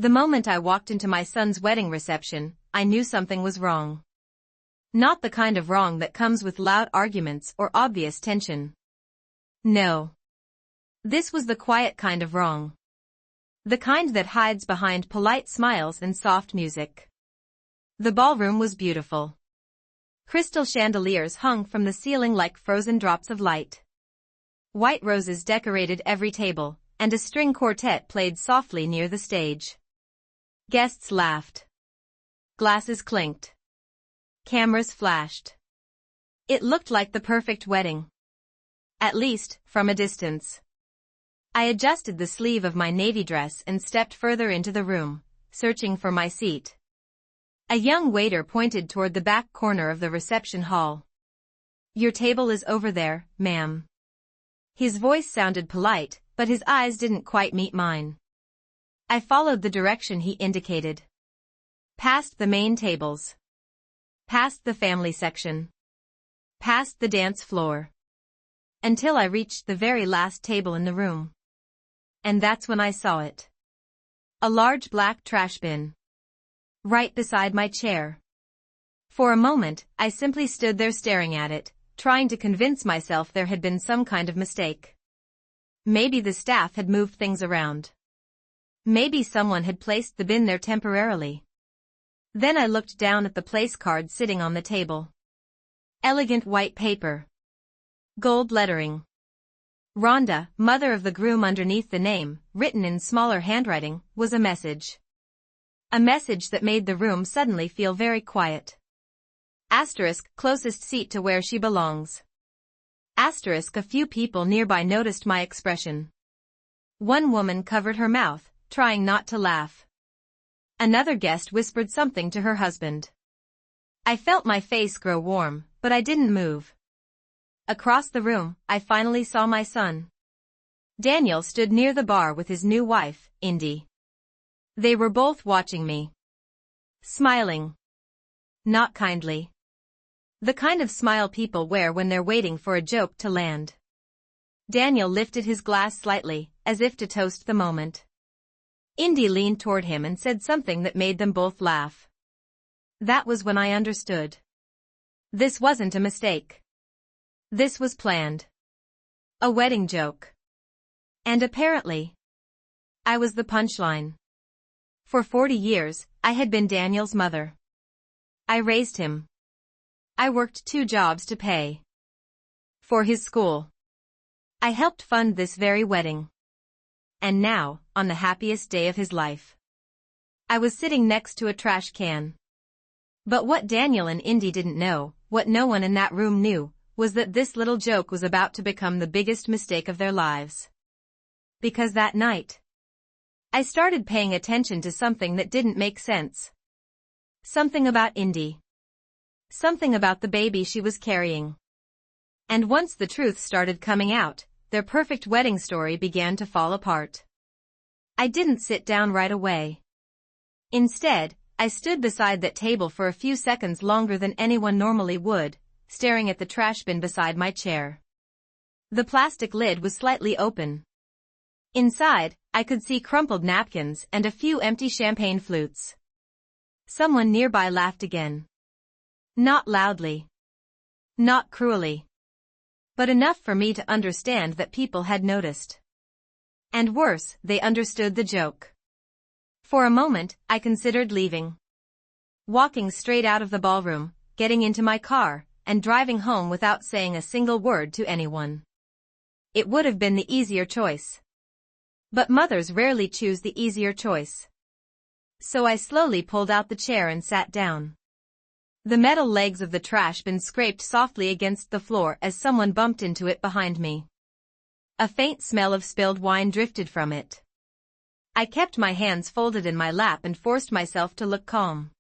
The moment I walked into my son's wedding reception, I knew something was wrong. Not the kind of wrong that comes with loud arguments or obvious tension. No. This was the quiet kind of wrong. The kind that hides behind polite smiles and soft music. The ballroom was beautiful. Crystal chandeliers hung from the ceiling like frozen drops of light. White roses decorated every table, and a string quartet played softly near the stage. Guests laughed. Glasses clinked. Cameras flashed. It looked like the perfect wedding. At least, from a distance. I adjusted the sleeve of my navy dress and stepped further into the room, searching for my seat. A young waiter pointed toward the back corner of the reception hall. "Your table is over there, ma'am." His voice sounded polite, but his eyes didn't quite meet mine. I followed the direction he indicated. Past the main tables. Past the family section. Past the dance floor. Until I reached the very last table in the room. And that's when I saw it. A large black trash bin. Right beside my chair. For a moment, I simply stood there staring at it, trying to convince myself there had been some kind of mistake. Maybe the staff had moved things around. Maybe someone had placed the bin there temporarily. Then I looked down at the place card sitting on the table. Elegant white paper. Gold lettering. Rhonda, mother of the groom. Underneath the name, written in smaller handwriting, was a message. A message that made the room suddenly feel very quiet. Asterisk, closest seat to where she belongs. Asterisk, a few people nearby noticed my expression. One woman covered her mouth, trying not to laugh. Another guest whispered something to her husband. I felt my face grow warm, but I didn't move. Across the room, I finally saw my son. Daniel stood near the bar with his new wife, Indy. They were both watching me. Smiling. Not kindly. The kind of smile people wear when they're waiting for a joke to land. Daniel lifted his glass slightly, as if to toast the moment. Indy leaned toward him and said something that made them both laugh. That was when I understood. This wasn't a mistake. This was planned. A wedding joke. And apparently, I was the punchline. For 40 years, I had been Daniel's mother. I raised him. I worked 2 jobs to pay for his school. I helped fund this very wedding. And now, on the happiest day of his life, I was sitting next to a trash can. But what Daniel and Indy didn't know, what no one in that room knew, was that this little joke was about to become the biggest mistake of their lives. Because that night, I started paying attention to something that didn't make sense. Something about Indy. Something about the baby she was carrying. And once the truth started coming out, their perfect wedding story began to fall apart. I didn't sit down right away. Instead, I stood beside that table for a few seconds longer than anyone normally would, staring at the trash bin beside my chair. The plastic lid was slightly open. Inside, I could see crumpled napkins and a few empty champagne flutes. Someone nearby laughed again. Not loudly. Not cruelly. But enough for me to understand that people had noticed. And worse, they understood the joke. For a moment, I considered leaving. Walking straight out of the ballroom, getting into my car, and driving home without saying a single word to anyone. It would have been the easier choice. But mothers rarely choose the easier choice. So I slowly pulled out the chair and sat down. The metal legs of the trash bin scraped softly against the floor as someone bumped into it behind me. A faint smell of spilled wine drifted from it. I kept my hands folded in my lap and forced myself to look calm.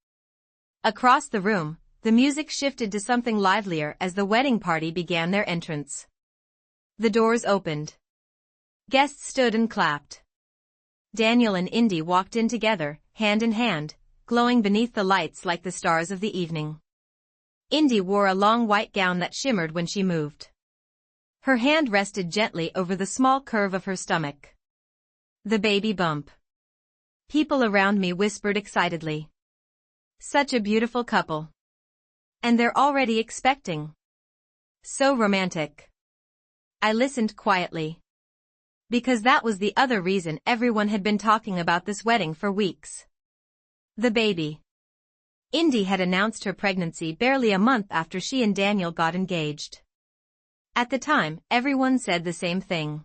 Across the room, the music shifted to something livelier as the wedding party began their entrance. The doors opened. Guests stood and clapped. Daniel and Indy walked in together, hand in hand, glowing beneath the lights like the stars of the evening. Indy wore a long white gown that shimmered when she moved. Her hand rested gently over the small curve of her stomach. The baby bump People around me whispered excitedly. Such a beautiful couple. And they're already expecting. So romantic. I listened quietly. Because that was the other reason everyone had been talking about this wedding for weeks. The baby. Indy had announced her pregnancy barely a month after she and Daniel got engaged. At the time, everyone said the same thing.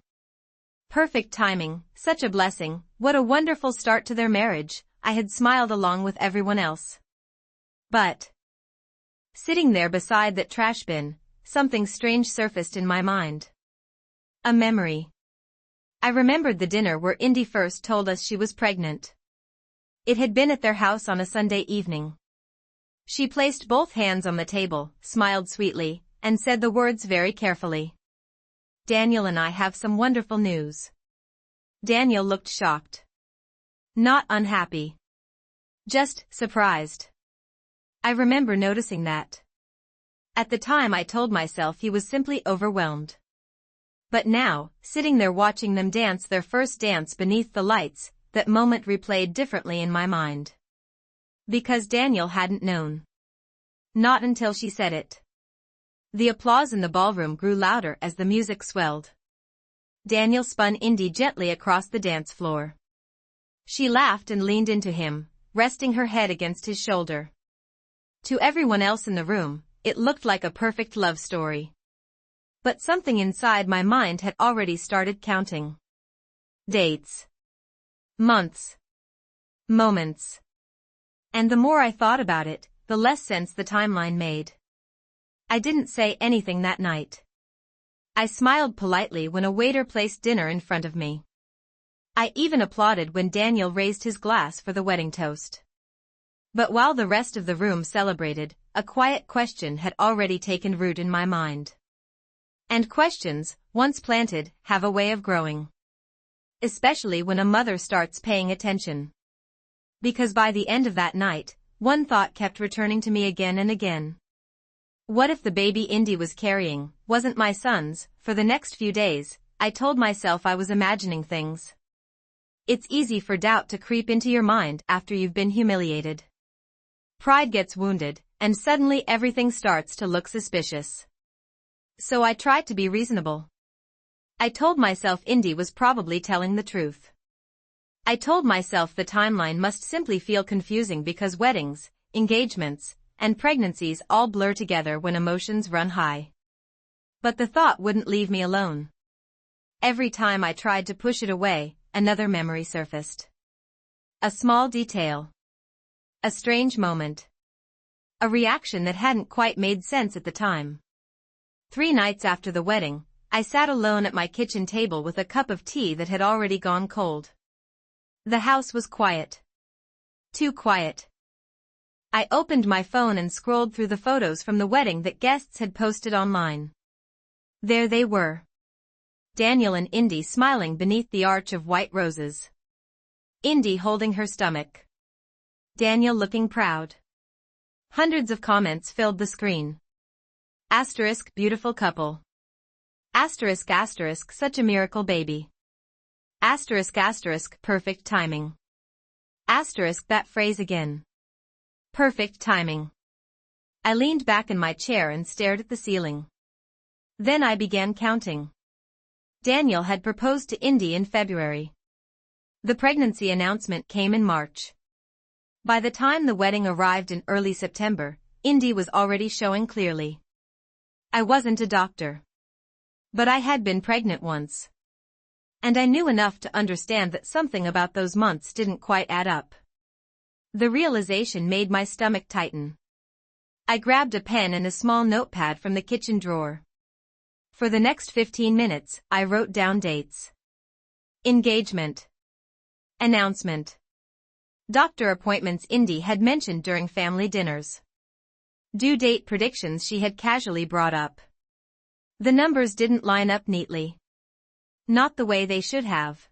Perfect timing, such a blessing, what a wonderful start to their marriage, I had smiled along with everyone else. But, sitting there beside that trash bin, something strange surfaced in my mind. A memory. I remembered the dinner where Indy first told us she was pregnant. It had been at their house on a Sunday evening. She placed both hands on the table, smiled sweetly, and said the words very carefully. Daniel and I have some wonderful news. Daniel looked shocked. Not unhappy. Just surprised. I remember noticing that. At the time I told myself he was simply overwhelmed. But now, sitting there watching them dance their first dance beneath the lights, that moment replayed differently in my mind. Because Daniel hadn't known. Not until she said it. The applause in the ballroom grew louder as the music swelled. Daniel spun Indy gently across the dance floor. She laughed and leaned into him, resting her head against his shoulder. To everyone else in the room, it looked like a perfect love story. But something inside my mind had already started counting. Dates. Months. Moments. And the more I thought about it, the less sense the timeline made. I didn't say anything that night. I smiled politely when a waiter placed dinner in front of me. I even applauded when Daniel raised his glass for the wedding toast. But while the rest of the room celebrated, a quiet question had already taken root in my mind. And questions, once planted, have a way of growing. Especially when a mother starts paying attention. Because by the end of that night, one thought kept returning to me again and again. What if the baby Indy was carrying wasn't my son's? For the next few days, I told myself I was imagining things. It's easy for doubt to creep into your mind after you've been humiliated. Pride gets wounded, and suddenly everything starts to look suspicious. So I tried to be reasonable. I told myself Indy was probably telling the truth. I told myself the timeline must simply feel confusing because weddings, engagements, and pregnancies all blur together when emotions run high. But the thought wouldn't leave me alone. Every time I tried to push it away, another memory surfaced. A small detail. A strange moment. A reaction that hadn't quite made sense at the time. 3 nights after the wedding, I sat alone at my kitchen table with a cup of tea that had already gone cold. The house was quiet. Too quiet. I opened my phone and scrolled through the photos from the wedding that guests had posted online. There they were. Daniel and Indy smiling beneath the arch of white roses. Indy holding her stomach. Daniel looking proud. Hundreds of comments filled the screen. Asterisk beautiful couple. Asterisk asterisk such a miracle baby. Asterisk asterisk perfect timing. Asterisk that phrase again. Perfect timing. I leaned back in my chair and stared at the ceiling. Then I began counting. Daniel had proposed to Indy in February. The pregnancy announcement came in March. By the time the wedding arrived in early September, Indy was already showing clearly. I wasn't a doctor. But I had been pregnant once. And I knew enough to understand that something about those months didn't quite add up. The realization made my stomach tighten. I grabbed a pen and a small notepad from the kitchen drawer. For the next 15 minutes, I wrote down dates. Engagement. Announcement. Doctor appointments Indy had mentioned during family dinners. Due date predictions she had casually brought up. The numbers didn't line up neatly. Not the way they should have.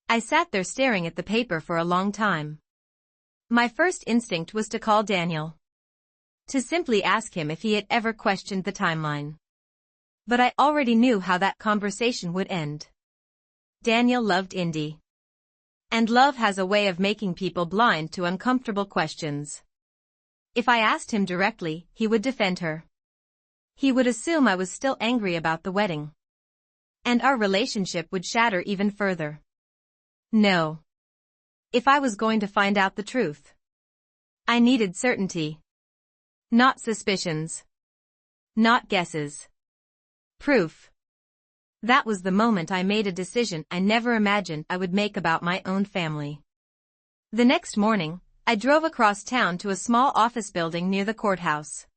I sat there staring at the paper for a long time. My first instinct was to call Daniel. To simply ask him if he had ever questioned the timeline. But I already knew how that conversation would end. Daniel loved Indy. And love has a way of making people blind to uncomfortable questions. If I asked him directly, he would defend her. He would assume I was still angry about the wedding. And our relationship would shatter even further. No. If I was going to find out the truth, I needed certainty. Not suspicions. Not guesses. Proof. That was the moment I made a decision I never imagined I would make about my own family. The next morning, I drove across town to a small office building near the courthouse.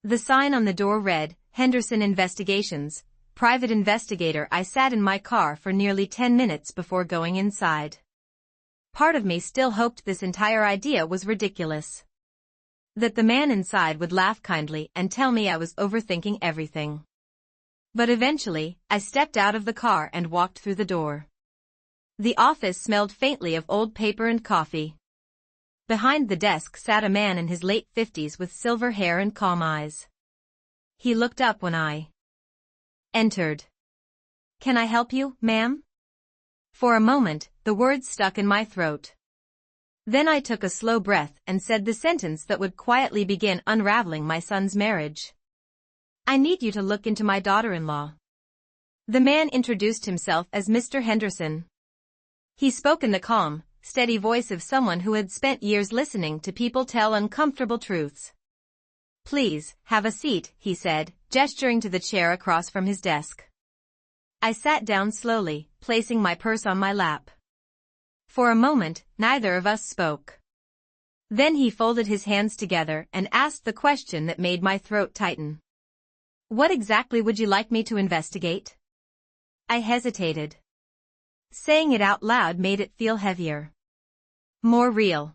The sign on the door read, Henderson Investigations, Private Investigator. I sat in my car for nearly 10 minutes before going inside. Part of me still hoped this entire idea was ridiculous. That the man inside would laugh kindly and tell me I was overthinking everything. But eventually, I stepped out of the car and walked through the door. The office smelled faintly of old paper and coffee. Behind the desk sat a man in his late 50s with silver hair and calm eyes. He looked up when I entered. "Can I help you, ma'am?" For a moment, the words stuck in my throat. Then I took a slow breath and said the sentence that would quietly begin unraveling my son's marriage. "I need you to look into my daughter-in-law." The man introduced himself as Mr. Henderson. He spoke in the calm, steady voice of someone who had spent years listening to people tell uncomfortable truths. "Please, have a seat," he said, gesturing to the chair across from his desk. I sat down slowly, placing my purse on my lap. For a moment, neither of us spoke. Then he folded his hands together and asked the question that made my throat tighten. "What exactly would you like me to investigate?" I hesitated. Saying it out loud made it feel heavier. More real.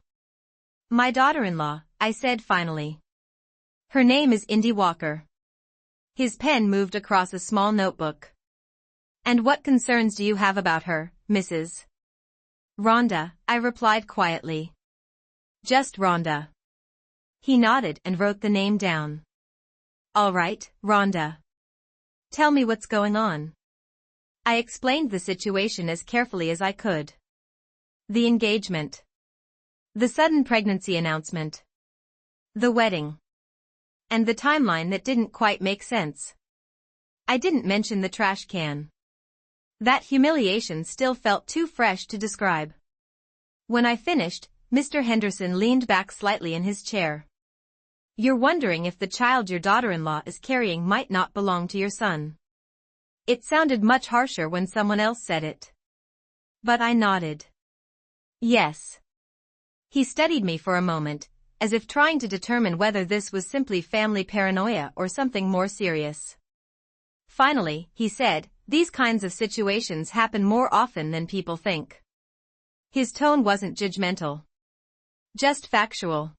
"My daughter-in-law," I said finally. "Her name is Indy Walker." His pen moved across a small notebook. "And what concerns do you have about her, Mrs. Rhonda?" I replied quietly. "Just Rhonda." He nodded and wrote the name down. "All right, Rhonda. Tell me what's going on." I explained the situation as carefully as I could. The engagement. The sudden pregnancy announcement. The wedding. And the timeline that didn't quite make sense. I didn't mention the trash can. That humiliation still felt too fresh to describe. When I finished, Mr. Henderson leaned back slightly in his chair. "You're wondering if the child your daughter-in-law is carrying might not belong to your son." It sounded much harsher when someone else said it. But I nodded. "Yes." He studied me for a moment, as if trying to determine whether this was simply family paranoia or something more serious. Finally, he said, "These kinds of situations happen more often than people think." His tone wasn't judgmental. Just factual.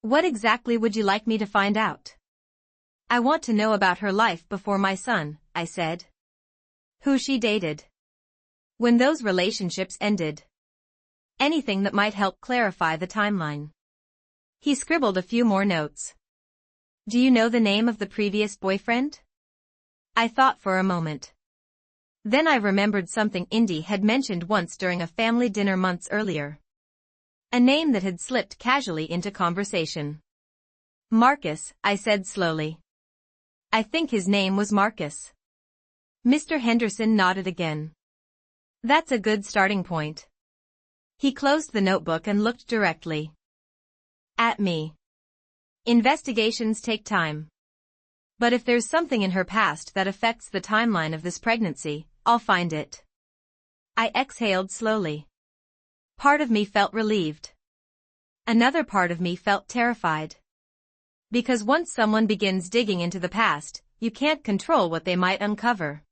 "What exactly would you like me to find out?" "I want to know about her life before my son," I said. "Who she dated. When those relationships ended. Anything that might help clarify the timeline." He scribbled a few more notes. "Do you know the name of the previous boyfriend?" I thought for a moment. Then I remembered something Indy had mentioned once during a family dinner months earlier. A name that had slipped casually into conversation. "Marcus," I said slowly. "I think his name was Marcus." Mr. Henderson nodded again. "That's a good starting point." He closed the notebook and looked directly at me. "Investigations take time. But if there's something in her past that affects the timeline of this pregnancy, I'll find it." I exhaled slowly. Part of me felt relieved. Another part of me felt terrified. Because once someone begins digging into the past, you can't control what they might uncover.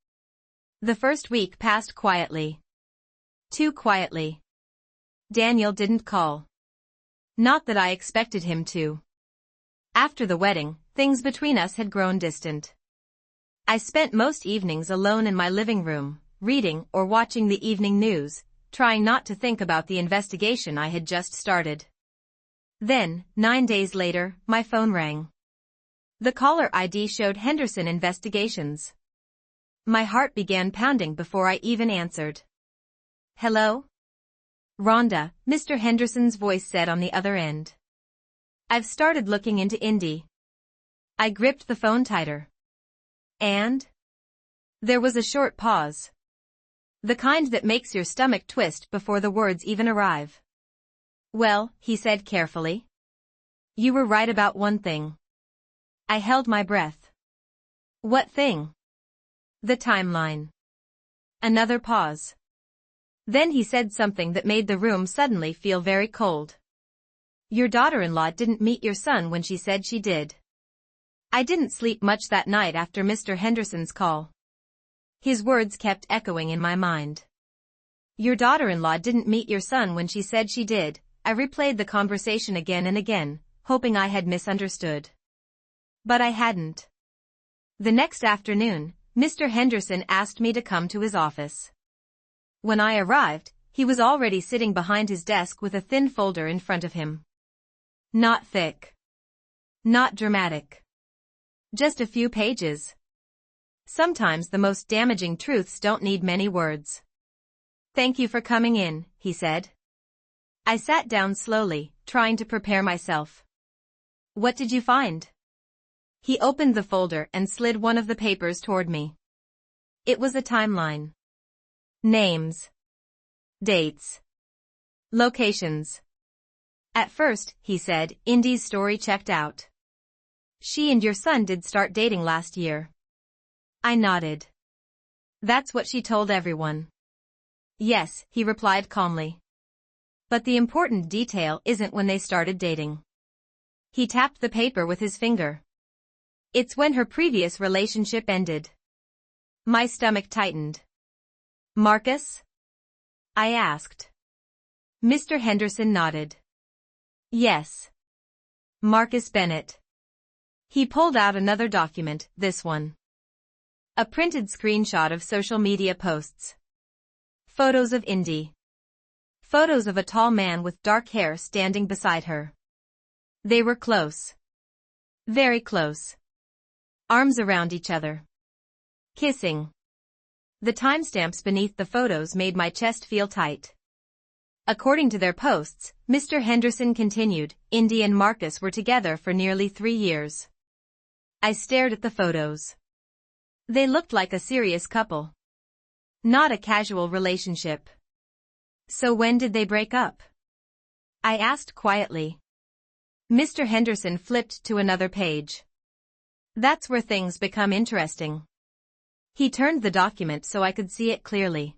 The first week passed quietly. Too quietly. Daniel didn't call. Not that I expected him to. After the wedding, things between us had grown distant. I spent most evenings alone in my living room, reading or watching the evening news, trying not to think about the investigation I had just started. Then, 9 days later, my phone rang. The caller ID showed Henderson Investigations. My heart began pounding before I even answered. "Hello?" Rhonda, Mr. Henderson's voice said on the other end. I've started looking into Indy. I gripped the phone tighter. And? There was a short pause. The kind that makes your stomach twist before the words even arrive. Well, he said carefully. You were right about one thing. I held my breath. What thing? The timeline. Another pause. Then he said something that made the room suddenly feel very cold. Your daughter-in-law didn't meet your son when she said she did. I didn't sleep much that night after Mr. Henderson's call. His words kept echoing in my mind. Your daughter-in-law didn't meet your son when she said she did. I replayed the conversation again and again, hoping I had misunderstood. But I hadn't. The next afternoon, Mr. Henderson asked me to come to his office. When I arrived, he was already sitting behind his desk with a thin folder in front of him. Not thick. Not dramatic. Just a few pages. Sometimes the most damaging truths don't need many words. Thank you for coming in, he said. I sat down slowly, trying to prepare myself. What did you find? He opened the folder and slid one of the papers toward me. It was a timeline. Names. Dates. Locations. At first, he said, Indy's story checked out. She and your son did start dating last year. I nodded. That's what she told everyone. Yes, he replied calmly. But the important detail isn't when they started dating. He tapped the paper with his finger. It's when her previous relationship ended. My stomach tightened. Marcus? I asked. Mr. Henderson nodded. Yes. Marcus Bennett. He pulled out another document, this one. A printed screenshot of social media posts. Photos of Indy. Photos of a tall man with dark hair standing beside her. They were close. Very close. Arms around each other. Kissing. The timestamps beneath the photos made my chest feel tight. According to their posts, Mr. Henderson continued, Indy and Marcus were together for nearly 3 years. I stared at the photos. They looked like a serious couple. Not a casual relationship. So when did they break up? I asked quietly. Mr. Henderson flipped to another page. That's where things become interesting. He turned the document so I could see it clearly.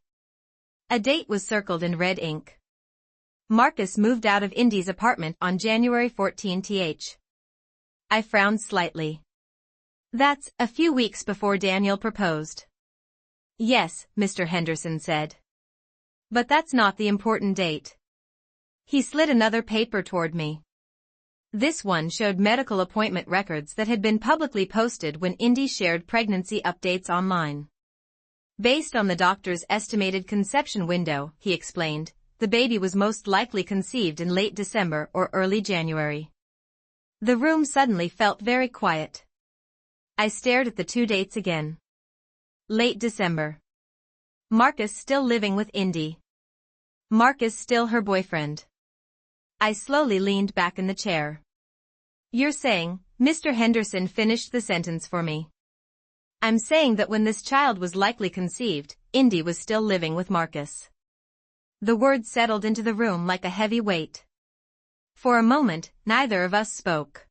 A date was circled in red ink. Marcus moved out of Indy's apartment on January 14 th. I frowned slightly. That's a few weeks before Daniel proposed. Yes, Mr. Henderson said. But that's not the important date. He slid another paper toward me. This one showed medical appointment records that had been publicly posted when Indy shared pregnancy updates online. Based on the doctor's estimated conception window, he explained, the baby was most likely conceived in late December or early January. The room suddenly felt very quiet. I stared at the 2 dates again. Late December. Marcus still living with Indy. Marcus still her boyfriend. I slowly leaned back in the chair. You're saying, Mr. Henderson finished the sentence for me. I'm saying that when this child was likely conceived, Indy was still living with Marcus. The words settled into the room like a heavy weight. For a moment, neither of us spoke.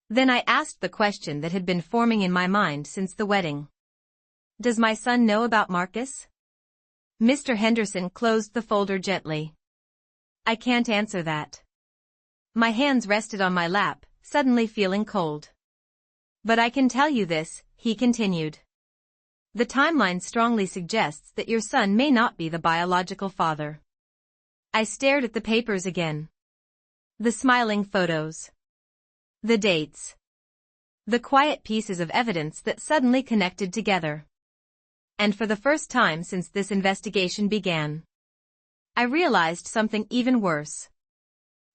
Then I asked the question that had been forming in my mind since the wedding. Does my son know about Marcus? Mr. Henderson closed the folder gently. I can't answer that. My hands rested on my lap, suddenly feeling cold. But I can tell you this, he continued. The timeline strongly suggests that your son may not be the biological father. I stared at the papers again. The smiling photos. The dates. The quiet pieces of evidence that suddenly connected together. And for the first time since this investigation began, I realized something even worse.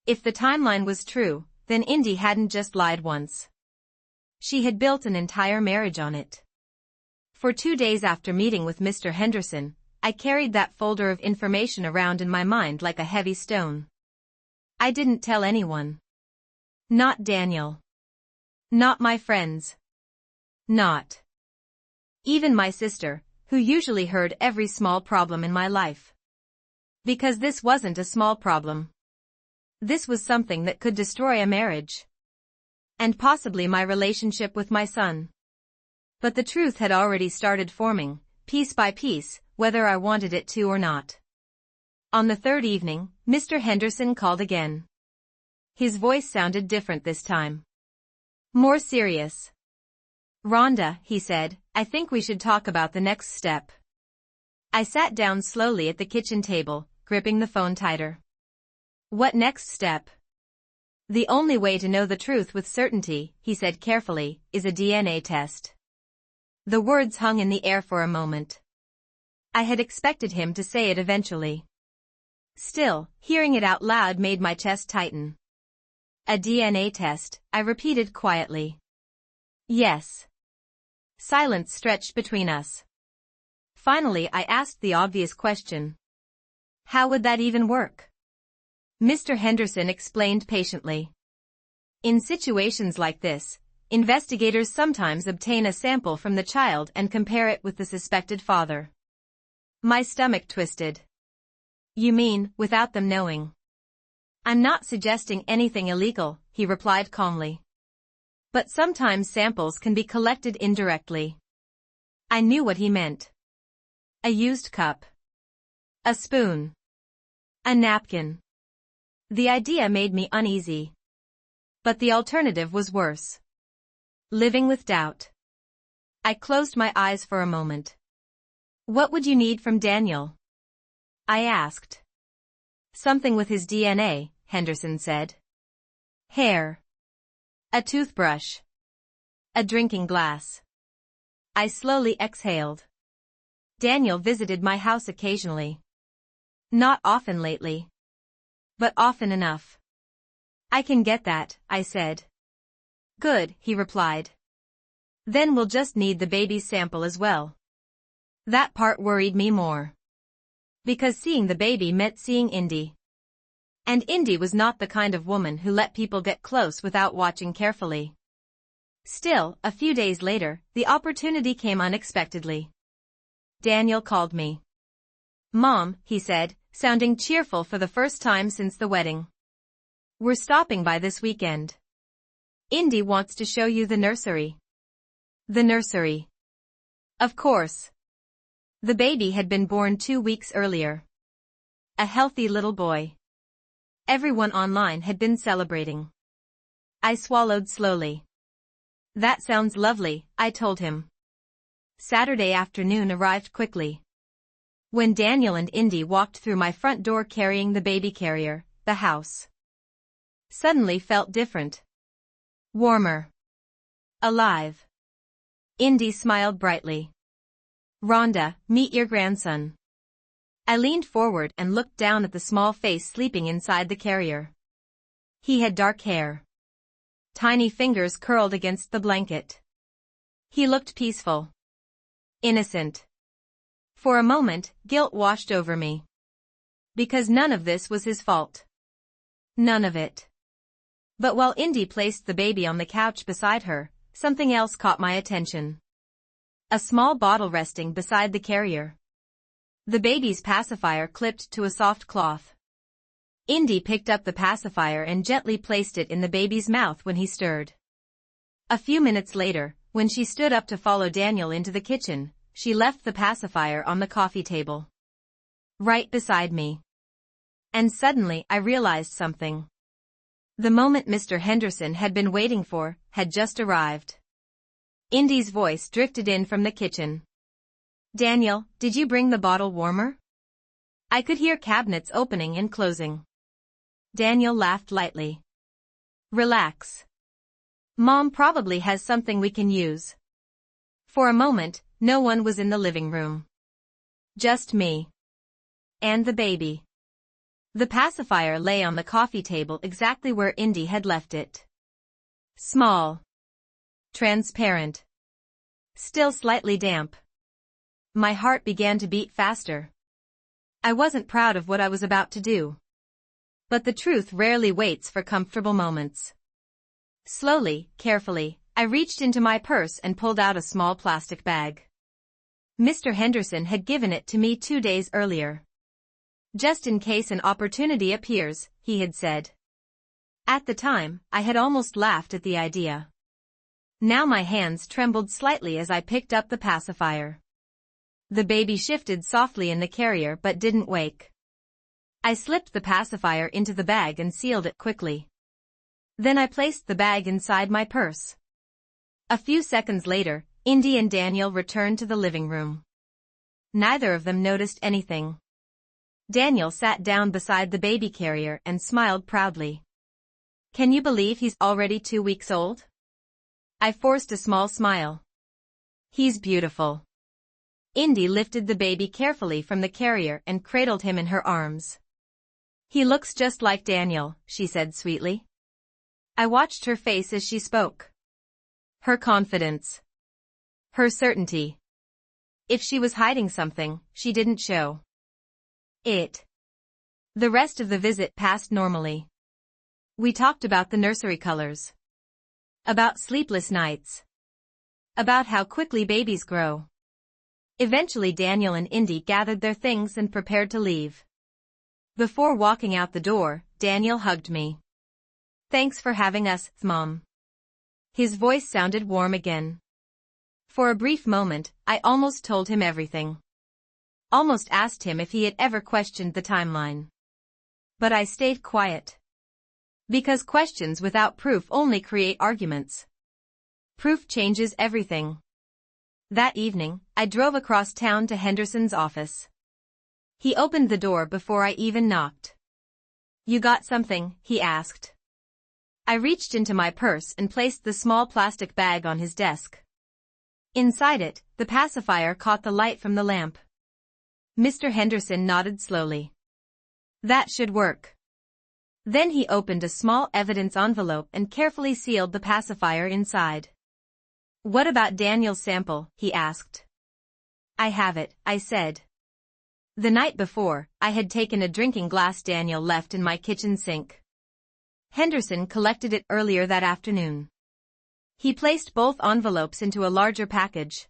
If the timeline was true, then Indy hadn't just lied once. She had built an entire marriage on it. For 2 days after meeting with Mr. Henderson, I carried that folder of information around in my mind like a heavy stone. I didn't tell anyone. Not Daniel. Not my friends. Not even my sister, who usually heard every small problem in my life. Because this wasn't a small problem. This was something that could destroy a marriage. And possibly my relationship with my son. But the truth had already started forming, piece by piece, whether I wanted it to or not. On the third evening, Mr. Henderson called again. His voice sounded different this time. More serious. "Rhonda," he said, "I think we should talk about the next step." I sat down slowly at the kitchen table, gripping the phone tighter. "What next step?" "The only way to know the truth with certainty," he said carefully, "is a DNA test." The words hung in the air for a moment. I had expected him to say it eventually. Still, hearing it out loud made my chest tighten. "A DNA test," I repeated quietly. "Yes." Silence stretched between us. Finally I asked the obvious question. "How would that even work?" Mr. Henderson explained patiently. "In situations like this, investigators sometimes obtain a sample from the child and compare it with the suspected father." My stomach twisted. "You mean, without them knowing?" "I'm not suggesting anything illegal," he replied calmly. "But sometimes samples can be collected indirectly." I knew what he meant. A used cup. A spoon. A napkin. The idea made me uneasy. But the alternative was worse. Living with doubt. I closed my eyes for a moment. "What would you need from Daniel?" I asked. "Something with his DNA," Henderson said. "Hair. A toothbrush. A drinking glass." I slowly exhaled. Daniel visited my house occasionally. Not often lately. But often enough. "I can get that," I said. "Good," he replied. "Then we'll just need the baby's sample as well." That part worried me more. Because seeing the baby meant seeing Indy. And Indy was not the kind of woman who let people get close without watching carefully. Still, a few days later, the opportunity came unexpectedly. Daniel called me. "Mom," he said, sounding cheerful for the first time since the wedding. "We're stopping by this weekend. Indy wants to show you the nursery." The nursery. Of course. The baby had been born 2 weeks earlier. A healthy little boy. Everyone online had been celebrating. I swallowed slowly. "That sounds lovely," I told him. Saturday afternoon arrived quickly. When Daniel and Indy walked through my front door carrying the baby carrier, the house suddenly felt different. Warmer. Alive. Indy smiled brightly. "Rhonda, meet your grandson." I leaned forward and looked down at the small face sleeping inside the carrier. He had dark hair. Tiny fingers curled against the blanket. He looked peaceful. Innocent. For a moment, guilt washed over me. Because none of this was his fault. None of it. But while Indy placed the baby on the couch beside her, something else caught my attention. A small bottle resting beside the carrier. The baby's pacifier clipped to a soft cloth. Indy picked up the pacifier and gently placed it in the baby's mouth when he stirred. A few minutes later, when she stood up to follow Daniel into the kitchen, she left the pacifier on the coffee table. Right beside me. And suddenly I realized something. The moment Mr. Henderson had been waiting for had just arrived. Indy's voice drifted in from the kitchen. "Daniel, did you bring the bottle warmer?" I could hear cabinets opening and closing. Daniel laughed lightly. "Relax. Mom probably has something we can use." For a moment, no one was in the living room. Just me. And the baby. The pacifier lay on the coffee table exactly where Indy had left it. Small. Transparent. Still slightly damp. My heart began to beat faster. I wasn't proud of what I was about to do. But the truth rarely waits for comfortable moments. Slowly, carefully, I reached into my purse and pulled out a small plastic bag. Mr. Henderson had given it to me 2 days earlier. Just in case an opportunity appears, he had said. At the time, I had almost laughed at the idea. Now my hands trembled slightly as I picked up the pacifier. The baby shifted softly in the carrier but didn't wake. I slipped the pacifier into the bag and sealed it quickly. Then I placed the bag inside my purse. A few seconds later, Indy and Daniel returned to the living room. Neither of them noticed anything. Daniel sat down beside the baby carrier and smiled proudly. Can you believe he's already 2 weeks old? I forced a small smile. He's beautiful. Indy lifted the baby carefully from the carrier and cradled him in her arms. He looks just like Daniel, she said sweetly. I watched her face as she spoke. Her confidence. Her certainty. If she was hiding something, she didn't show it. The rest of the visit passed normally. We talked about the nursery colors. About sleepless nights. About how quickly babies grow. Eventually Daniel and Indy gathered their things and prepared to leave. Before walking out the door, Daniel hugged me. Thanks for having us, Mom. His voice sounded warm again. For a brief moment, I almost told him everything. Almost asked him if he had ever questioned the timeline. But I stayed quiet. Because questions without proof only create arguments. Proof changes everything. That evening, I drove across town to Henderson's office. He opened the door before I even knocked. You got something, he asked. I reached into my purse and placed the small plastic bag on his desk. Inside it, the pacifier caught the light from the lamp. Mr. Henderson nodded slowly. That should work. Then he opened a small evidence envelope and carefully sealed the pacifier inside. What about Daniel's sample, he asked. I have it, I said. The night before, I had taken a drinking glass Daniel left in my kitchen sink. Henderson collected it earlier that afternoon. He placed both envelopes into a larger package.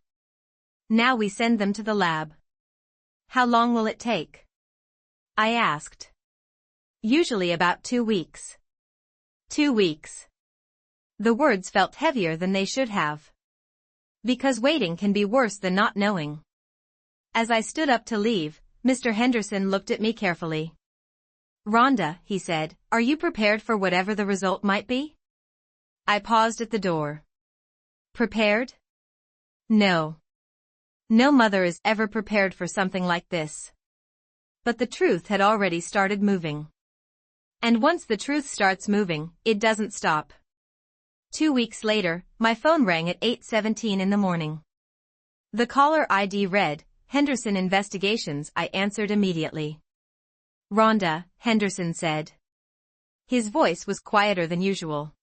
Now we send them to the lab. How long will it take? I asked. Usually about 2 weeks. 2 weeks. The words felt heavier than they should have. Because waiting can be worse than not knowing. As I stood up to leave, Mr. Henderson looked at me carefully. Rhonda, he said, are you prepared for whatever the result might be? I paused at the door. Prepared? No. No mother is ever prepared for something like this. But the truth had already started moving. And once the truth starts moving, it doesn't stop. 2 weeks later, my phone rang at 8:17 in the morning. The caller ID read, Henderson Investigations. I answered immediately. Rhonda, Henderson said. His voice was quieter than usual.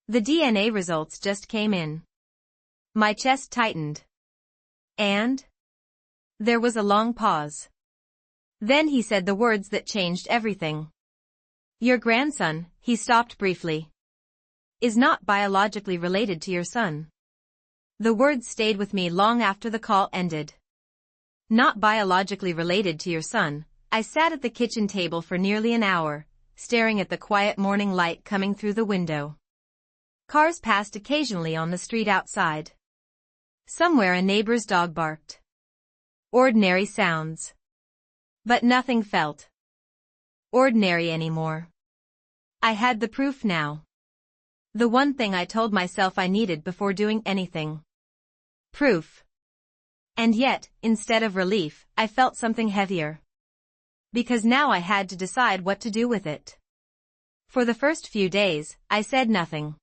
The DNA results just came in. My chest tightened. And? There was a long pause. Then he said the words that changed everything. Your grandson, he stopped briefly, is not biologically related to your son. The words stayed with me long after the call ended. Not biologically related to your son. I sat at the kitchen table for nearly an hour, staring at the quiet morning light coming through the window. Cars passed occasionally on the street outside. Somewhere a neighbor's dog barked. Ordinary sounds. But nothing felt ordinary anymore. I had the proof now. The one thing I told myself I needed before doing anything. Proof. And yet, instead of relief, I felt something heavier. Because now I had to decide what to do with it. For the first few days, I said nothing.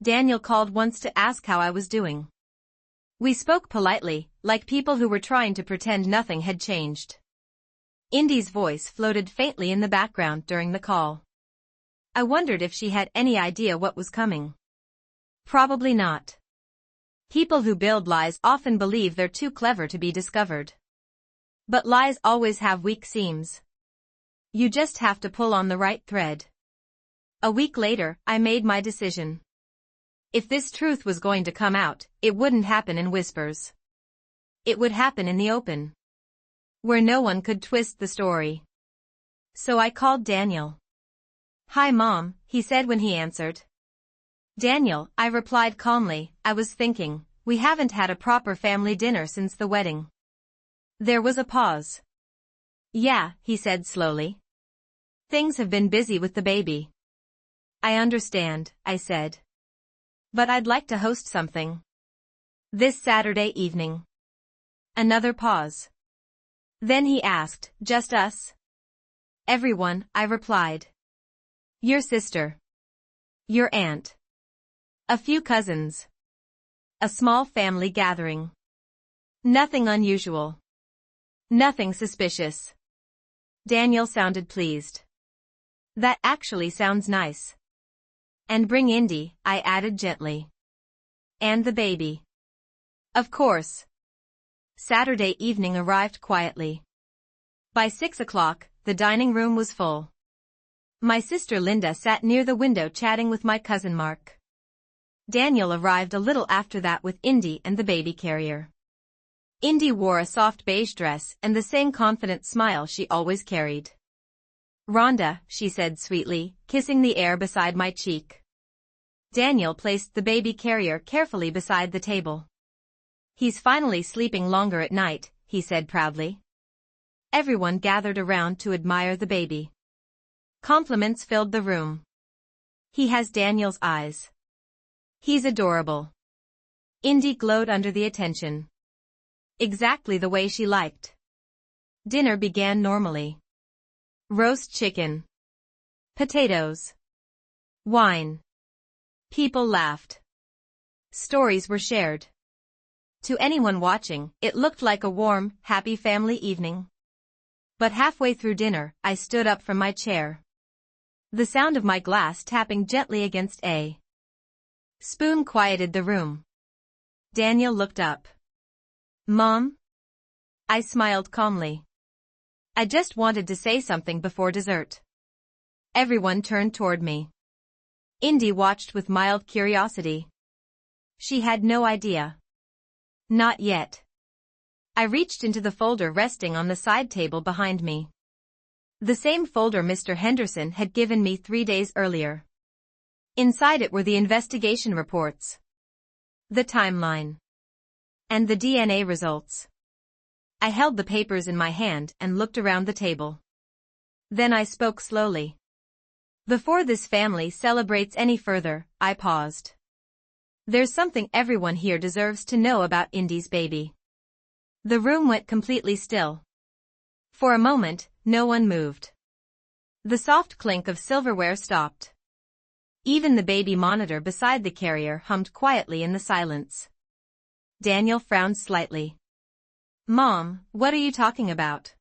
Daniel called once to ask how I was doing. We spoke politely, like people who were trying to pretend nothing had changed. Indy's voice floated faintly in the background during the call. I wondered if she had any idea what was coming. Probably not. People who build lies often believe they're too clever to be discovered. But lies always have weak seams. You just have to pull on the right thread. A week later, I made my decision. If this truth was going to come out, it wouldn't happen in whispers. It would happen in the open, where no one could twist the story. So I called Daniel. "Hi, Mom," he said when he answered. "Daniel," I replied calmly, "I was thinking, we haven't had a proper family dinner since the wedding." There was a pause. "Yeah," he said slowly. "Things have been busy with the baby." "I understand," I said. "But I'd like to host something. This Saturday evening." Another pause. Then he asked, "Just us?" "Everyone," I replied. "Your sister. Your aunt. A few cousins. A small family gathering. Nothing unusual. Nothing suspicious." Daniel sounded pleased. "That actually sounds nice. And bring Indy," I added gently. "And the baby." "Of course." Saturday evening arrived quietly. By 6 o'clock, the dining room was full. My sister Linda sat near the window chatting with my cousin Mark. Daniel arrived a little after that with Indy and the baby carrier. Indy wore a soft beige dress and the same confident smile she always carried. "Rhonda," she said sweetly, kissing the air beside my cheek. Daniel placed the baby carrier carefully beside the table. "He's finally sleeping longer at night," he said proudly. Everyone gathered around to admire the baby. Compliments filled the room. "He has Daniel's eyes. He's adorable." Indy glowed under the attention. Exactly the way she liked. Dinner began normally. Roast chicken. Potatoes. Wine. People laughed. Stories were shared. To anyone watching, it looked like a warm, happy family evening. But halfway through dinner, I stood up from my chair. The sound of my glass tapping gently against a spoon quieted the room. Daniel looked up. "Mom?" I smiled calmly. I just wanted to say something before dessert. Everyone turned toward me. Indy watched with mild curiosity. She had no idea. Not yet. I reached into the folder resting on the side table behind me. The same folder Mr. Henderson had given me 3 days earlier. Inside it were the investigation reports, the timeline, and the DNA results. I held the papers in my hand and looked around the table. Then I spoke slowly. "Before this family celebrates any further," I paused. "There's something everyone here deserves to know about Indy's baby." The room went completely still. For a moment, no one moved. The soft clink of silverware stopped. Even the baby monitor beside the carrier hummed quietly in the silence. Daniel frowned slightly. "Mom, what are you talking about?"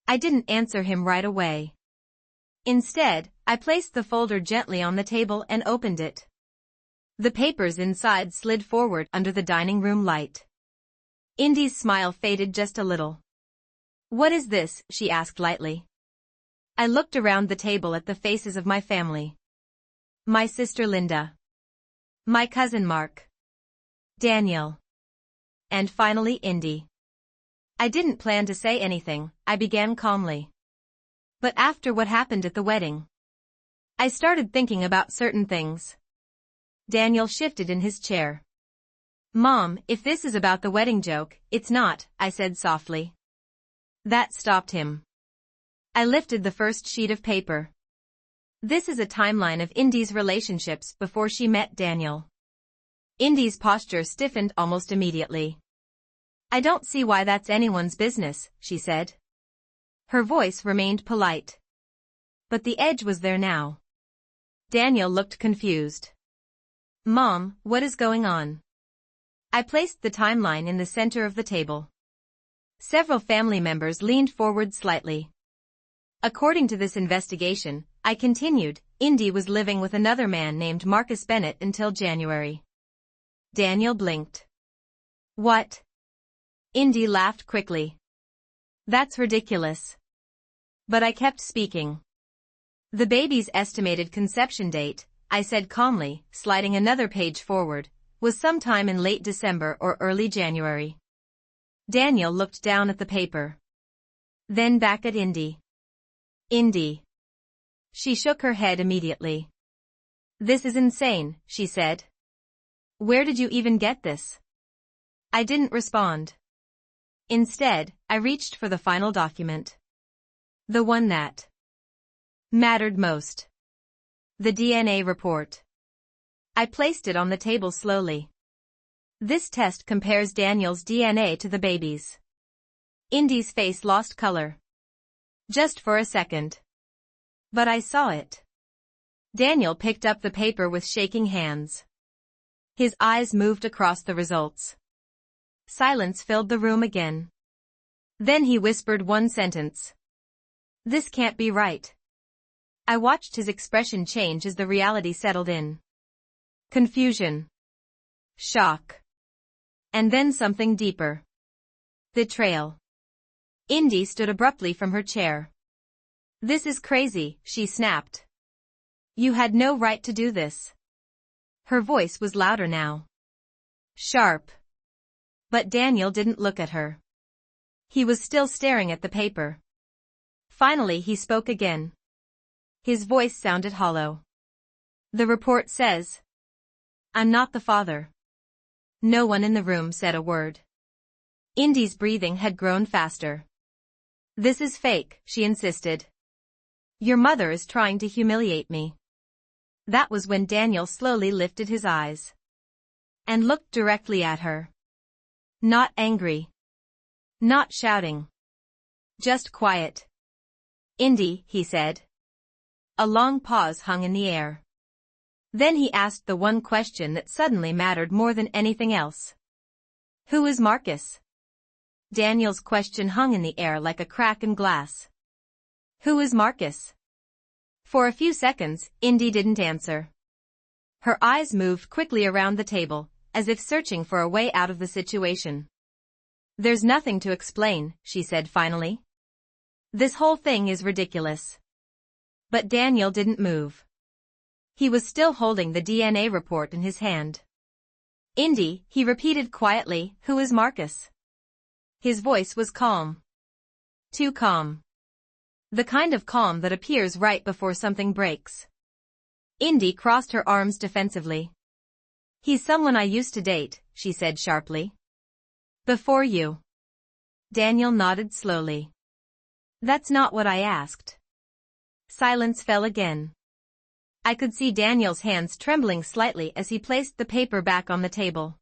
I didn't answer him right away. Instead, I placed the folder gently on the table and opened it. The papers inside slid forward under the dining room light. Indy's smile faded just a little. "What is this?" she asked lightly. I looked around the table at the faces of my family. My sister Linda. My cousin Mark. Daniel. And finally Indy. I didn't plan to say anything, I began calmly. But after what happened at the wedding, I started thinking about certain things. Daniel shifted in his chair. "Mom, if this is about the wedding joke, it's not," I said softly. That stopped him. I lifted the first sheet of paper. This is a timeline of Indy's relationships before she met Daniel. Indy's posture stiffened almost immediately. "I don't see why that's anyone's business," she said. Her voice remained polite. But the edge was there now. Daniel looked confused. "Mom, what is going on?" I placed the timeline in the center of the table. Several family members leaned forward slightly. "According to this investigation," I continued, "Indy was living with another man named Marcus Bennett until January." Daniel blinked. "What?" Indy laughed quickly. That's ridiculous. But I kept speaking. The baby's estimated conception date, I said calmly, sliding another page forward, was sometime in late December or early January. Daniel looked down at the paper. Then back at Indy. Indy. She shook her head immediately. This is insane, she said. Where did you even get this? I didn't respond. Instead, I reached for the final document. The one that mattered most. The DNA report. I placed it on the table slowly. This test compares Daniel's DNA to the baby's. Indy's face lost color. Just for a second. But I saw it. Daniel picked up the paper with shaking hands. His eyes moved across the results. Silence filled the room again. Then he whispered one sentence. This can't be right. I watched his expression change as the reality settled in. Confusion. Shock. And then something deeper. Betrayal. Indy stood abruptly from her chair. This is crazy, she snapped. You had no right to do this. Her voice was louder now. Sharp. But Daniel didn't look at her. He was still staring at the paper. Finally he spoke again. His voice sounded hollow. The report says. I'm not the father. No one in the room said a word. Indy's breathing had grown faster. This is fake, she insisted. Your mother is trying to humiliate me. That was when Daniel slowly lifted his eyes. And looked directly at her. Not angry. Not shouting. Just quiet. Indy, he said. A long pause hung in the air. Then he asked the one question that suddenly mattered more than anything else. Who is Marcus? Daniel's question hung in the air like a crack in glass. Who is Marcus? For a few seconds, Indy didn't answer. Her eyes moved quickly around the table, as if searching for a way out of the situation. There's nothing to explain, she said finally. This whole thing is ridiculous. But Daniel didn't move. He was still holding the DNA report in his hand. Indy, he repeated quietly, who is Marcus? His voice was calm. Too calm. The kind of calm that appears right before something breaks. Indy crossed her arms defensively. He's someone I used to date, she said sharply. Before you. Daniel nodded slowly. That's not what I asked. Silence fell again. I could see Daniel's hands trembling slightly as he placed the paper back on the table.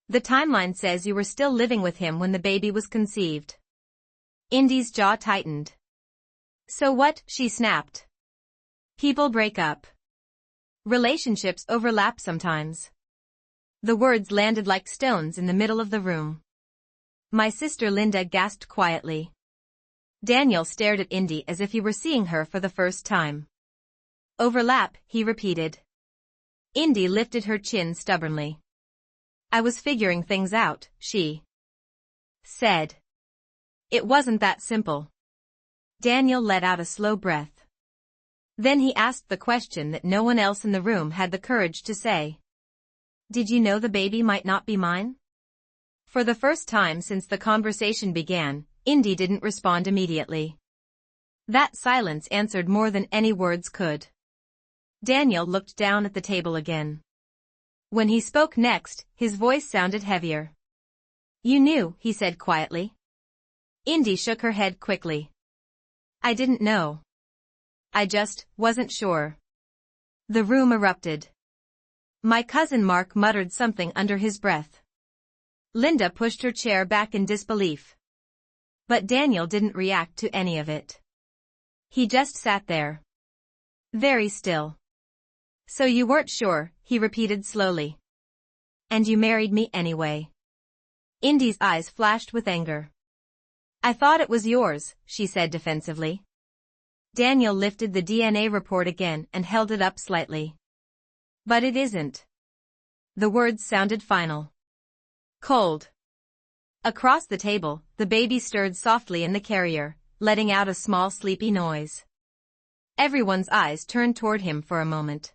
The timeline says you were still living with him when the baby was conceived. Indy's jaw tightened. So what? She snapped. People break up. Relationships overlap sometimes. The words landed like stones in the middle of the room. My sister Linda gasped quietly. Daniel stared at Indy as if he were seeing her for the first time. Overlap, he repeated. Indy lifted her chin stubbornly. I was figuring things out, she said. It wasn't that simple. Daniel let out a slow breath. Then he asked the question that no one else in the room had the courage to say. Did you know the baby might not be mine? For the first time since the conversation began, Indy didn't respond immediately. That silence answered more than any words could. Daniel looked down at the table again. When he spoke next, his voice sounded heavier. You knew, he said quietly. Indy shook her head quickly. I didn't know. I just wasn't sure. The room erupted. My cousin Mark muttered something under his breath. Linda pushed her chair back in disbelief. But Daniel didn't react to any of it. He just sat there. Very still. So you weren't sure, he repeated slowly. And you married me anyway. Indy's eyes flashed with anger. I thought it was yours, she said defensively. Daniel lifted the DNA report again and held it up slightly. But it isn't. The words sounded final. Cold. Across the table, the baby stirred softly in the carrier, letting out a small sleepy noise. Everyone's eyes turned toward him for a moment.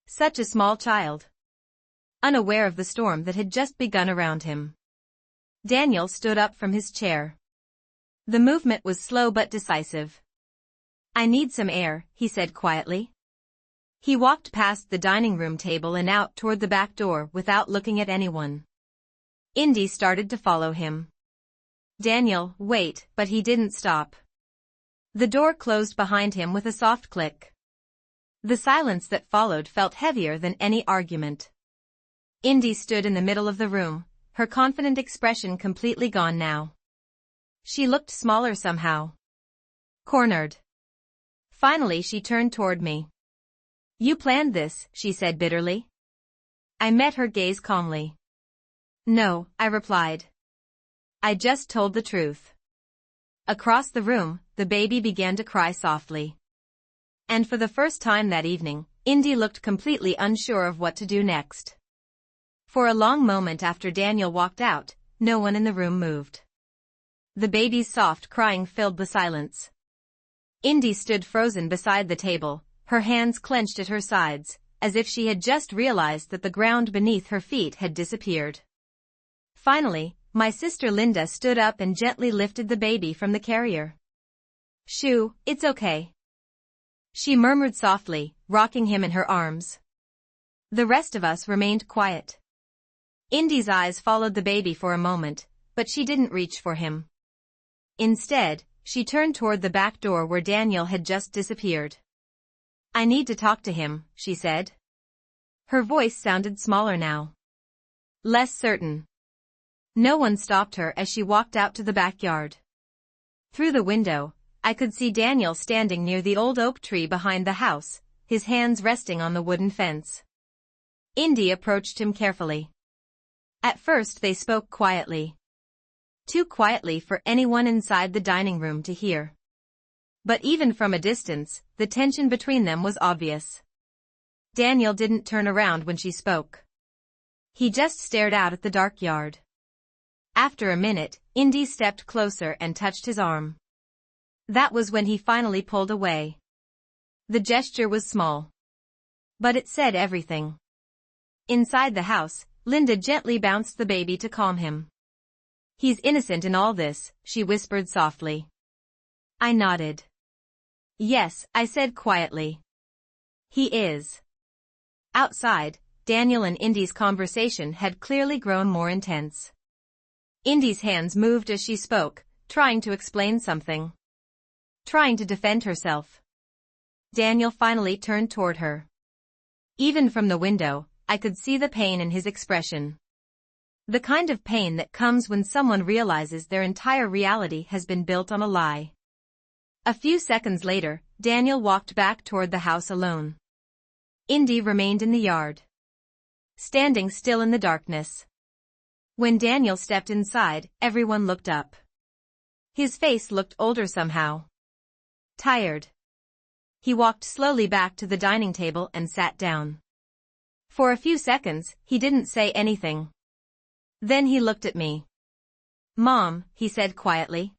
Such a small child. Unaware of the storm that had just begun around him. Daniel stood up from his chair. The movement was slow but decisive. "I need some air," he said quietly. He walked past the dining room table and out toward the back door without looking at anyone. Indy started to follow him. "Daniel, wait," but he didn't stop. The door closed behind him with a soft click. The silence that followed felt heavier than any argument. Indy stood in the middle of the room, her confident expression completely gone now. She looked smaller somehow. Cornered. Finally she turned toward me. "You planned this," she said bitterly. I met her gaze calmly. "No," I replied. "I just told the truth." Across the room, the baby began to cry softly. And for the first time that evening, Indy looked completely unsure of what to do next. For a long moment after Daniel walked out, no one in the room moved. The baby's soft crying filled the silence. Indy stood frozen beside the table, her hands clenched at her sides, as if she had just realized that the ground beneath her feet had disappeared. Finally, my sister Linda stood up and gently lifted the baby from the carrier. "Shoo, it's okay," she murmured softly, rocking him in her arms. The rest of us remained quiet. Indy's eyes followed the baby for a moment, but she didn't reach for him. Instead, she turned toward the back door where Daniel had just disappeared. "I need to talk to him," she said. Her voice sounded smaller now. Less certain. No one stopped her as she walked out to the backyard. Through the window, I could see Daniel standing near the old oak tree behind the house, his hands resting on the wooden fence. Indy approached him carefully. At first they spoke quietly. Too quietly for anyone inside the dining room to hear. But even from a distance, the tension between them was obvious. Daniel didn't turn around when she spoke. He just stared out at the dark yard. After a minute, Indy stepped closer and touched his arm. That was when he finally pulled away. The gesture was small. But it said everything. Inside the house, Linda gently bounced the baby to calm him. "He's innocent in all this," she whispered softly. I nodded. "Yes," I said quietly. "He is." Outside, Daniel and Indy's conversation had clearly grown more intense. Indy's hands moved as she spoke, trying to explain something. Trying to defend herself. Daniel finally turned toward her. Even from the window, I could see the pain in his expression. The kind of pain that comes when someone realizes their entire reality has been built on a lie. A few seconds later, Daniel walked back toward the house alone. Indy remained in the yard. Standing still in the darkness. When Daniel stepped inside, everyone looked up. His face looked older somehow. Tired. He walked slowly back to the dining table and sat down. For a few seconds, he didn't say anything. Then he looked at me. "Mom," he said quietly.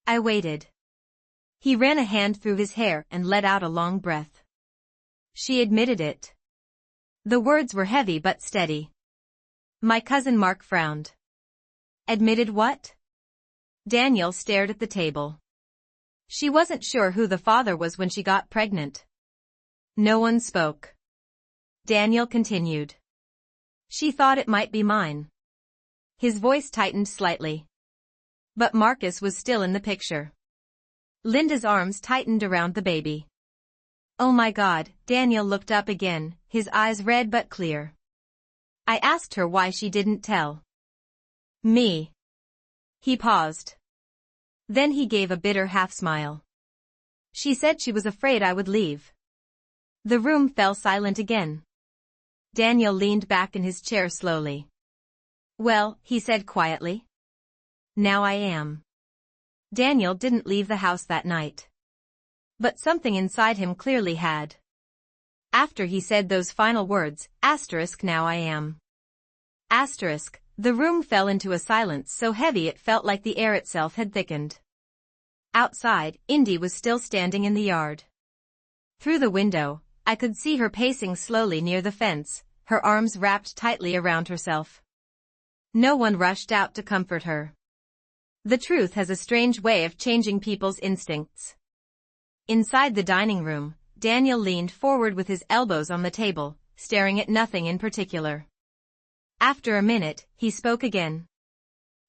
I waited. He ran a hand through his hair and let out a long breath. She admitted it. The words were heavy but steady. My cousin Mark frowned. Admitted what? Daniel stared at the table. She wasn't sure who the father was when she got pregnant. No one spoke. Daniel continued. She thought it might be mine. His voice tightened slightly. But Marcus was still in the picture. Linda's arms tightened around the baby. Oh my God, Daniel looked up again, his eyes red but clear. I asked her why she didn't tell me. He paused. Then he gave a bitter half-smile. She said she was afraid I would leave. The room fell silent again. Daniel leaned back in his chair slowly. Well, he said quietly. Now I am. Daniel didn't leave the house that night. But something inside him clearly had. After he said those final words, *, now I am. *, The room fell into a silence so heavy it felt like the air itself had thickened. Outside, Indy was still standing in the yard. Through the window, I could see her pacing slowly near the fence, her arms wrapped tightly around herself. No one rushed out to comfort her. The truth has a strange way of changing people's instincts. Inside the dining room, Daniel leaned forward with his elbows on the table, staring at nothing in particular. After a minute, he spoke again.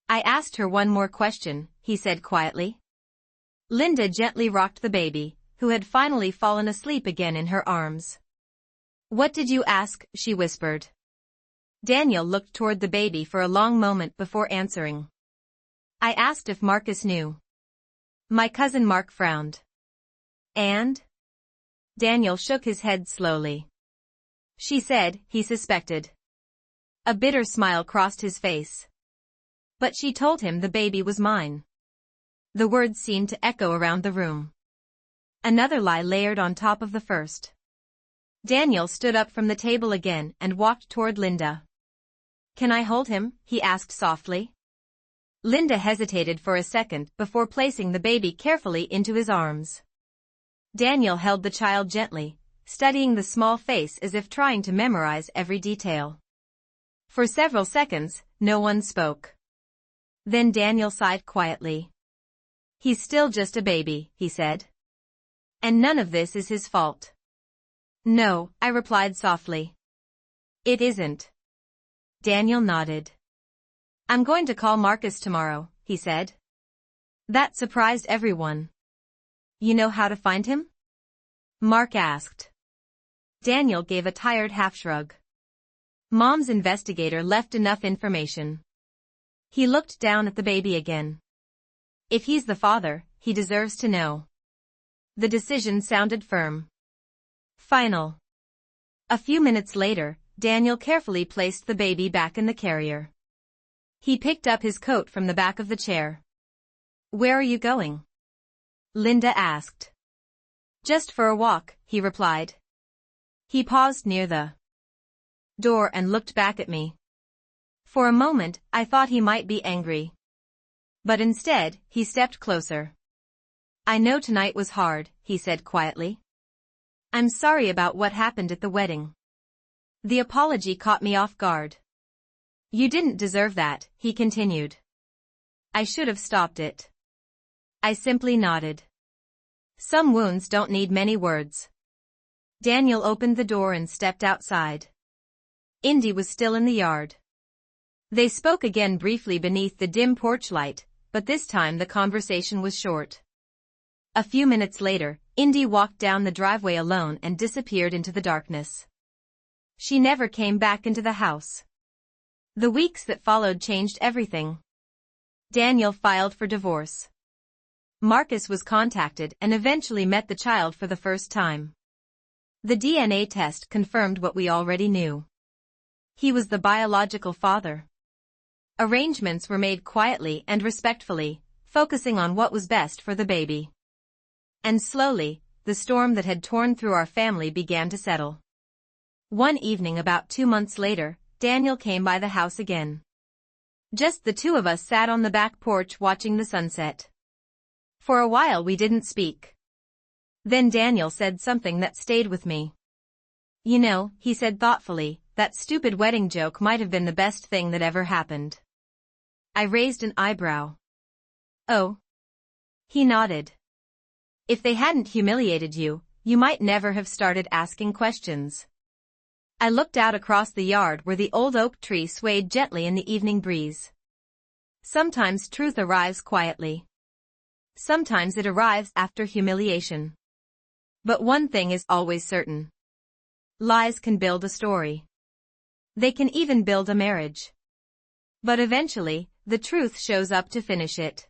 "I asked her one more question," he said quietly. Linda gently rocked the baby, who had finally fallen asleep again in her arms. "What did you ask?" she whispered. Daniel looked toward the baby for a long moment before answering. "I asked if Marcus knew." My cousin Mark frowned. "And?" Daniel shook his head slowly. "She said he suspected." A bitter smile crossed his face. "But she told him the baby was mine." The words seemed to echo around the room. Another lie layered on top of the first. Daniel stood up from the table again and walked toward Linda. "Can I hold him?" he asked softly. Linda hesitated for a second before placing the baby carefully into his arms. Daniel held the child gently, studying the small face as if trying to memorize every detail. For several seconds, no one spoke. Then Daniel sighed quietly. "He's still just a baby," he said. "And none of this is his fault." "No," I replied softly. "It isn't." Daniel nodded. "I'm going to call Marcus tomorrow," he said. That surprised everyone. "You know how to find him?" Mark asked. Daniel gave a tired half-shrug. "Mom's investigator left enough information." He looked down at the baby again. "If he's the father, he deserves to know." The decision sounded firm. Final. A few minutes later, Daniel carefully placed the baby back in the carrier. He picked up his coat from the back of the chair. "Where are you going?" Linda asked. "Just for a walk," he replied. He paused near the door and looked back at me. For a moment, I thought he might be angry. But instead, he stepped closer. "I know tonight was hard," he said quietly. "I'm sorry about what happened at the wedding." The apology caught me off guard. "You didn't deserve that," he continued. "I should have stopped it." I simply nodded. Some wounds don't need many words. Daniel opened the door and stepped outside. Indy was still in the yard. They spoke again briefly beneath the dim porch light, but this time the conversation was short. A few minutes later, Indy walked down the driveway alone and disappeared into the darkness. She never came back into the house. The weeks that followed changed everything. Daniel filed for divorce. Marcus was contacted and eventually met the child for the first time. The DNA test confirmed what we already knew. He was the biological father. Arrangements were made quietly and respectfully, focusing on what was best for the baby. And slowly, the storm that had torn through our family began to settle. One evening about 2 months later, Daniel came by the house again. Just the two of us sat on the back porch watching the sunset. For a while we didn't speak. Then Daniel said something that stayed with me. "You know," he said thoughtfully, "that stupid wedding joke might have been the best thing that ever happened." I raised an eyebrow. "Oh?" He nodded. "If they hadn't humiliated you, you might never have started asking questions." I looked out across the yard where the old oak tree swayed gently in the evening breeze. Sometimes truth arrives quietly. Sometimes it arrives after humiliation. But one thing is always certain. Lies can build a story. They can even build a marriage. But eventually, the truth shows up to finish it.